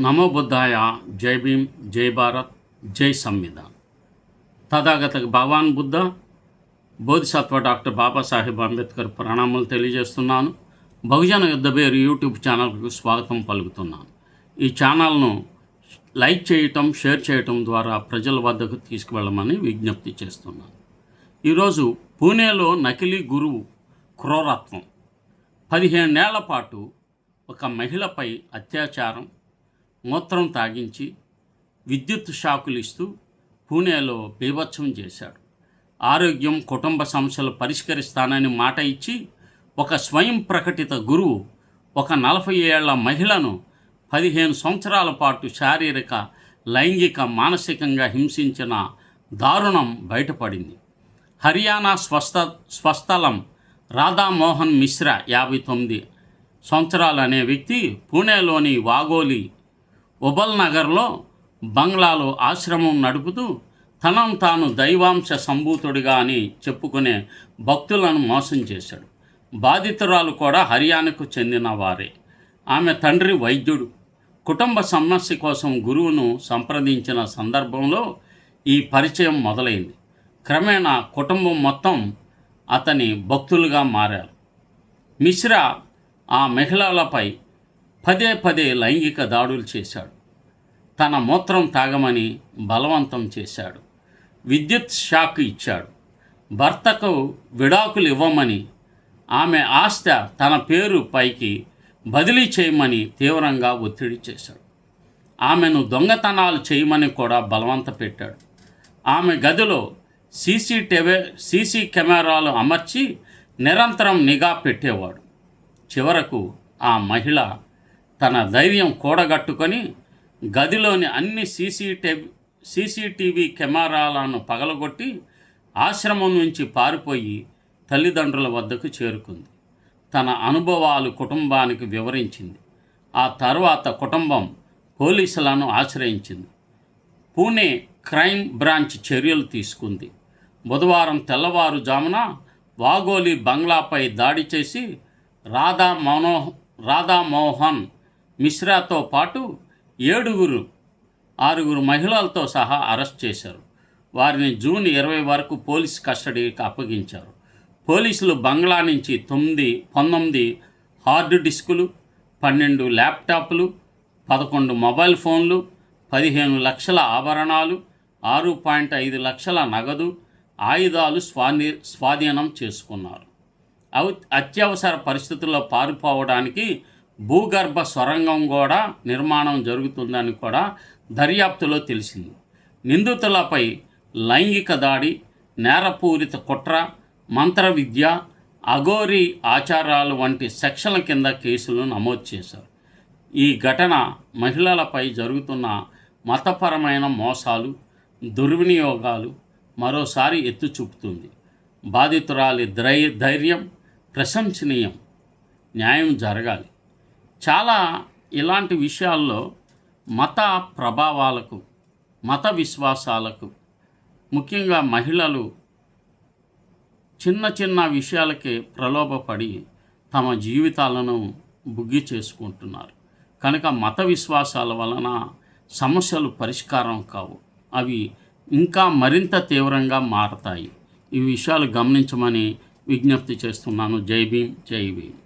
నమో బుద్ధాయ. జై భీమ్, జై భారత్, జై సంవిధాన్. తథాగత భగవాన్ బుద్ధ బోధిసత్వ డాక్టర్ బాబాసాహెబ్ అంబేద్కర్ ప్రణామాలు తెలియజేస్తున్నాను. బహుజన యుద్ధ పేరు యూట్యూబ్ ఛానల్కు స్వాగతం పలుకుతున్నాను. ఈ ఛానల్ను లైక్ చేయటం, షేర్ చేయటం ద్వారా ప్రజల వద్దకు తీసుకువెళ్ళమని విజ్ఞప్తి చేస్తున్నాను. ఈరోజు పూణేలో నకిలీ గురువు క్రూరత్వం. 15 ఏళ్ల పాటు ఒక మహిళపై అత్యాచారం, మూత్రం తాగించి విద్యుత్ షాకులు ఇస్తూ పూణేలో బీభత్సం చేశాడు. ఆరోగ్యం, కుటుంబ సమస్యలు పరిష్కరిస్తానని మాట ఇచ్చి ఒక స్వయం ప్రకటిత గురువు ఒక 40 ఏళ్ల మహిళను 15 సంవత్సరాల పాటు శారీరక, లైంగిక, మానసికంగా హింసించిన దారుణం బయటపడింది. హర్యానా స్వస్థలం రాధామోహన్ మిశ్రా 59 సంవత్సరాలు అనే వ్యక్తి పూణేలోని వాగోలి ఉబల్ నగర్లో బంగ్లాలో ఆశ్రమం నడుపుతూ తనను తాను దైవాంశ సంభూతుడిగా అని చెప్పుకునే భక్తులను మోసం చేశాడు. బాధితురాలు కూడా హర్యానాకు చెందిన వారే. ఆమె తండ్రి వైద్యుడు. కుటుంబ సమస్య కోసం గురువును సంప్రదించిన సందర్భంలో ఈ పరిచయం మొదలైంది. క్రమేణా కుటుంబం మొత్తం అతని భక్తులుగా మారారు. మిశ్రా ఆ మహిళలపై పదే లైంగిక దాడులు చేశాడు. తన మూత్రం తాగమని బలవంతం చేశాడు. విద్యుత్ షాక్ ఇచ్చాడు. భర్తకు విడాకులు ఇవ్వమని, ఆమె ఆస్తి తన పేరు పైకి బదిలీ చేయమని తీవ్రంగా ఒత్తిడి చేశాడు. ఆమెను దొంగతనాలు చేయమని కూడా బలవంత పెట్టాడు. ఆమె గదిలో సీసీ కెమెరాలు అమర్చి నిరంతరం నిఘా పెట్టేవాడు. చివరకు ఆ మహిళ తన ధైర్యం కూడగట్టుకొని గదిలోని అన్ని సీసీటీవీ కెమెరాలను పగలగొట్టి ఆశ్రమం నుంచి పారిపోయి తల్లిదండ్రుల వద్దకు చేరుకుంది. తన అనుభవాలు కుటుంబానికి వివరించింది. ఆ తర్వాత కుటుంబం పోలీసులను ఆశ్రయించింది. పూణే క్రైమ్ బ్రాంచ్ చర్యలు తీసుకుంది. బుధవారం తెల్లవారుజామున వాగోలి బంగ్లాపై దాడి చేసి రాధామోహన్ మిశ్రాతో పాటు 6 మహిళలతో సహా అరెస్ట్ చేశారు. వారిని జూన్ 20 వరకు పోలీస్ కస్టడీకి అప్పగించారు. పోలీసులు బంగ్లా నుంచి 19 హార్డ్ డిస్కులు, 12 ల్యాప్టాప్లు, 11 మొబైల్ ఫోన్లు, 15 లక్షల ఆభరణాలు, 6.5 లక్షల నగదు, ఆయుధాలు స్వాధీనం చేసుకున్నారు. అత్యవసర పరిస్థితుల్లో పారిపోవడానికి భూగర్భ సొరంగం కూడా నిర్మాణం జరుగుతుందని కూడా దర్యాప్తులో తెలిసింది. నిందితులపై లైంగిక దాడి, నేరపూరిత కుట్ర, మంత్ర విద్య, అఘోరీ ఆచారాలు వంటి సెక్షన్ల కింద కేసులు నమోదు చేశారు. ఈ ఘటన మహిళలపై జరుగుతున్న మతపరమైన మోసాలు, దుర్వినియోగాలు మరోసారి ఎత్తు చూపుతుంది. బాధితురాలి ధైర్యం ప్రశంసనీయం. న్యాయం జరగాలి. చాలా ఇలాంటి విషయాల్లో మత ప్రభావాలకు, మత విశ్వాసాలకు, ముఖ్యంగా మహిళలు చిన్న విషయాలకే ప్రలోభపడి తమ జీవితాలను బుగ్గి చేసుకుంటున్నారు. కనుక మత విశ్వాసాల వలన సమస్యలు పరిష్కారం కావు. అవి ఇంకా మరింత తీవ్రంగా మారతాయి. ఈ విషయాలు గమనించమని విజ్ఞప్తి చేస్తున్నాను. జై భీమ్, జై భీమ్.